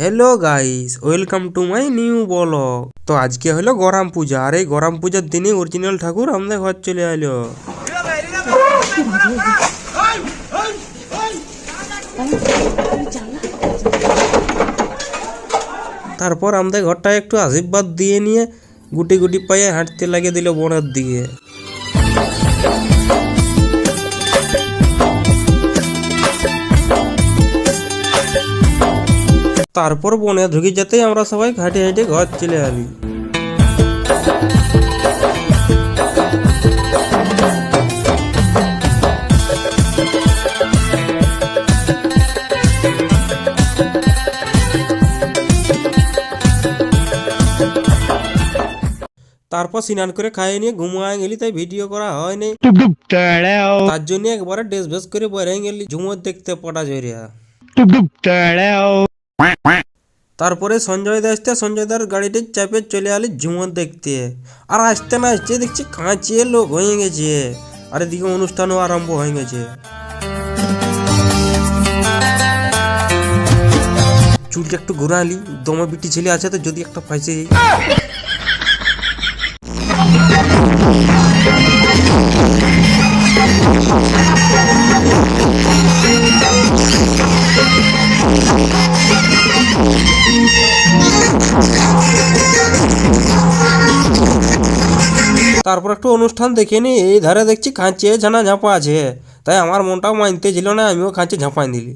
Hello guys, welcome to my new blog. তো আজকে হলো গরম পূজা, আর এই গরম পূজার দিনে অরিজিনাল ঠাকুর আমাদের ঘর চলে এলো। তারপর আমাদের ঘরটা একটু আশীর্বাদ দিয়ে নিয়ে গুটি গুটি পায়ে হাঁটতে লাগিয়ে দিল বনের দিকে। তারপর বনে ঢুকে যেতে আমরা সবাই হাঁটে হাঁটে ঘর চলে আলি। তারপর স্নান করে খাইয়ে নিয়ে ঘুমায় গেলি, তাই ভিডিও করা হয়নি। তার জন্য একবারে ড্রেস ভেস করে বেরিয়ে গেলি ঝুমুর দেখতে পটা জড়িয়া। তারপরে সঞ্জয় দা আসতে সঞ্জয় দার গাড়িতে চাপে চলে আলি ঝুমুর দেখতে। আর আসতে না আসতে দেখছি কাঁচিয়ে লোক হয়ে গেছে, আর এদিকে অনুষ্ঠানও আরম্ভ হয়ে গেছে। চুলটা একটু ঘুরালি, দমে বিটি ছেলে আছে তো যদি একটা ফাইসে যাই। তারপর একটু অনুষ্ঠান দেখে নি, এই ধারে দেখছি খাঁচে ঝানা ঝাঁপা আছে, তাই আমার মনটাও মানতে ছিল না, আমিও খাঁচে ঝাঁপাই দিলি।